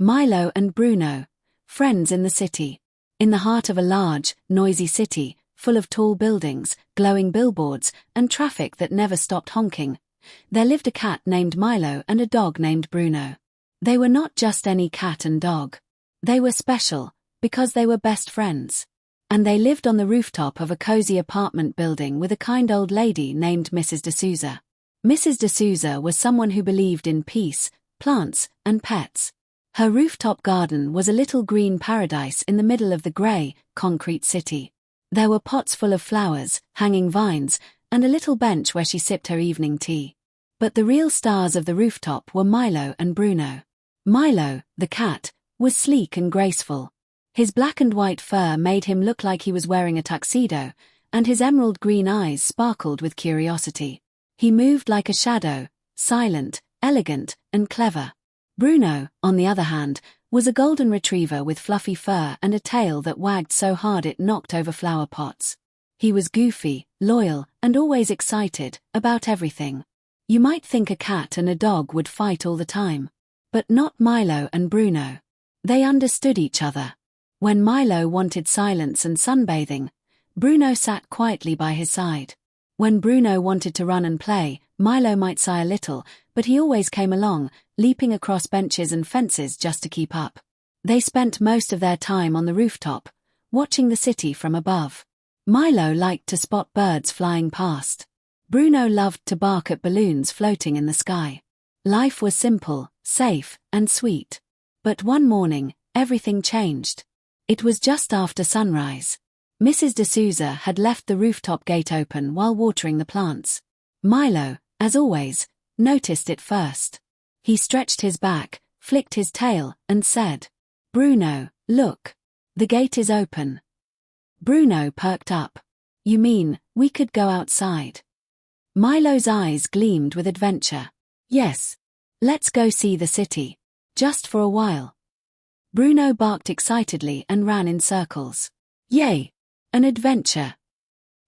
Milo and Bruno, friends in the city. In the heart of a large, noisy city, full of tall buildings, glowing billboards, and traffic that never stopped honking, there lived a cat named Milo and a dog named Bruno. They were not just any cat and dog. They were special, because they were best friends. And they lived on the rooftop of a cozy apartment building with a kind old lady named Mrs. D'Souza. Mrs. D'Souza was someone who believed in peace, plants, and pets. Her rooftop garden was a little green paradise in the middle of the grey, concrete city. There were pots full of flowers, hanging vines, and a little bench where she sipped her evening tea. But the real stars of the rooftop were Milo and Bruno. Milo, the cat, was sleek and graceful. His black and white fur made him look like he was wearing a tuxedo, and his emerald green eyes sparkled with curiosity. He moved like a shadow, silent, elegant, and clever. Bruno, on the other hand, was a golden retriever with fluffy fur and a tail that wagged so hard it knocked over flower pots. He was goofy, loyal, and always excited about everything. You might think a cat and a dog would fight all the time. But not Milo and Bruno. They understood each other. When Milo wanted silence and sunbathing, Bruno sat quietly by his side. When Bruno wanted to run and play, Milo might sigh a little, but he always came along, leaping across benches and fences just to keep up. They spent most of their time on the rooftop, watching the city from above. Milo liked to spot birds flying past. Bruno loved to bark at balloons floating in the sky. Life was simple, safe, and sweet. But one morning, everything changed. It was just after sunrise. Mrs. D'Souza had left the rooftop gate open while watering the plants. Milo, as always, noticed it first. He stretched his back, flicked his tail, and said, "Bruno, look. The gate is open." Bruno perked up. "You mean, we could go outside?" Milo's eyes gleamed with adventure. "Yes. Let's go see the city. Just for a while." Bruno barked excitedly and ran in circles. Yay! An adventure!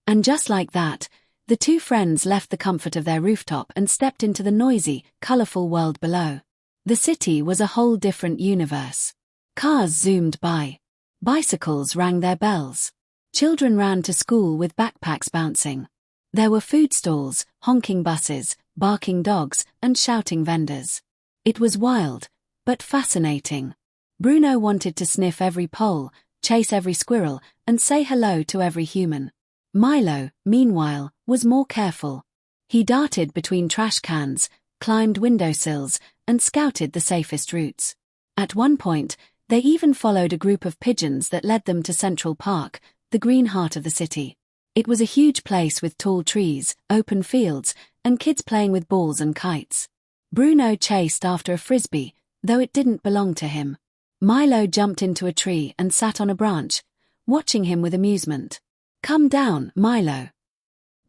And just like that, the two friends left the comfort of their rooftop and stepped into the noisy, colorful world below. The city was a whole different universe. Cars zoomed by. Bicycles rang their bells. Children ran to school with backpacks bouncing. There were food stalls, honking buses, barking dogs, and shouting vendors. It was wild, but fascinating. Bruno wanted to sniff every pole, chase every squirrel, and say hello to every human. Milo, meanwhile, was more careful. He darted between trash cans, climbed windowsills, and scouted the safest routes. At one point, they even followed a group of pigeons that led them to Central Park, the green heart of the city. It was a huge place with tall trees, open fields, and kids playing with balls and kites. Bruno chased after a frisbee, though it didn't belong to him. Milo jumped into a tree and sat on a branch, watching him with amusement. "Come down, Milo."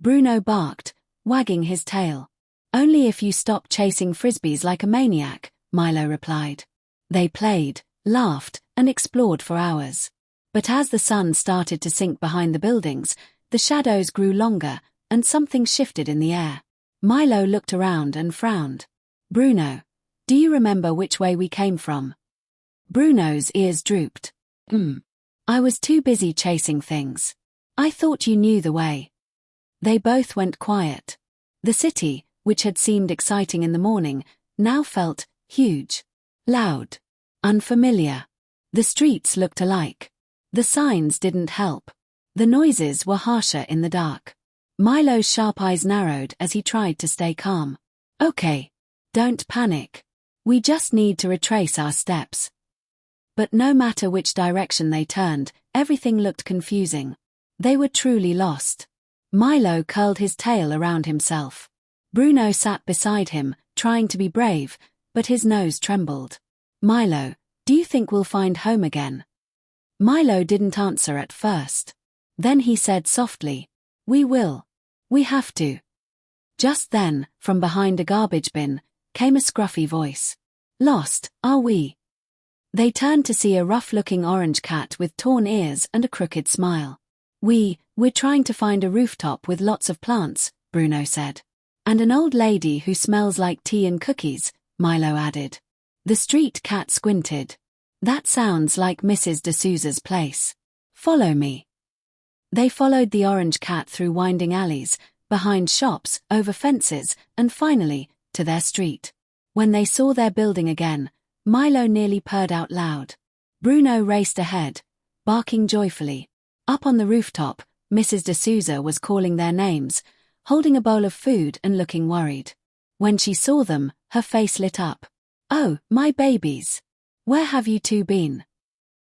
Bruno barked, wagging his tail. "Only if you stop chasing frisbees like a maniac," Milo replied. They played, laughed, and explored for hours. But as the sun started to sink behind the buildings, the shadows grew longer, and something shifted in the air. Milo looked around and frowned. "Bruno, do you remember which way we came from?" Bruno's ears drooped. I was too busy chasing things. I thought you knew the way." They both went quiet. The city, which had seemed exciting in the morning, now felt huge, loud, unfamiliar. The streets looked alike. The signs didn't help. The noises were harsher in the dark. Milo's sharp eyes narrowed as he tried to stay calm. "Okay. Don't panic. We just need to retrace our steps." But no matter which direction they turned, everything looked confusing. They were truly lost. Milo curled his tail around himself. Bruno sat beside him, trying to be brave, but his nose trembled. "Milo, do you think we'll find home again?" Milo didn't answer at first. Then he said softly, "We will. We have to." Just then, from behind a garbage bin, came a scruffy voice. "Lost, are we?" They turned to see a rough-looking orange cat with torn ears and a crooked smile. We're trying to find a rooftop with lots of plants," Bruno said. "And an old lady who smells like tea and cookies," Milo added. The street cat squinted. That sounds like Mrs. D'Souza's place. Follow me. They followed the orange cat through winding alleys, behind shops, over fences, and finally, to their street. When they saw their building again, Milo nearly purred out loud. Bruno raced ahead, barking joyfully. Up on the rooftop, Mrs. D'Souza was calling their names, holding a bowl of food and looking worried. When she saw them, her face lit up. "Oh, my babies! Where have you two been?"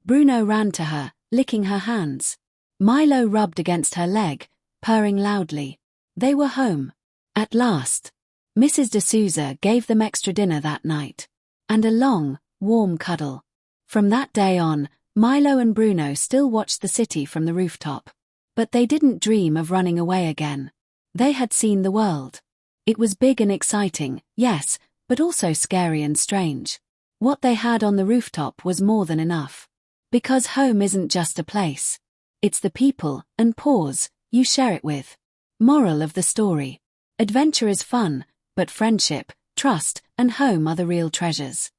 Bruno ran to her, licking her hands. Milo rubbed against her leg, purring loudly. They were home. At last. Mrs. D'Souza gave them extra dinner that night. And a long, warm cuddle. From that day on, Milo and Bruno still watched the city from the rooftop. But they didn't dream of running away again. They had seen the world. It was big and exciting, yes, but also scary and strange. What they had on the rooftop was more than enough. Because home isn't just a place. It's the people and paws you share it with. Moral of the story. Adventure is fun, but friendship, trust, and home are the real treasures.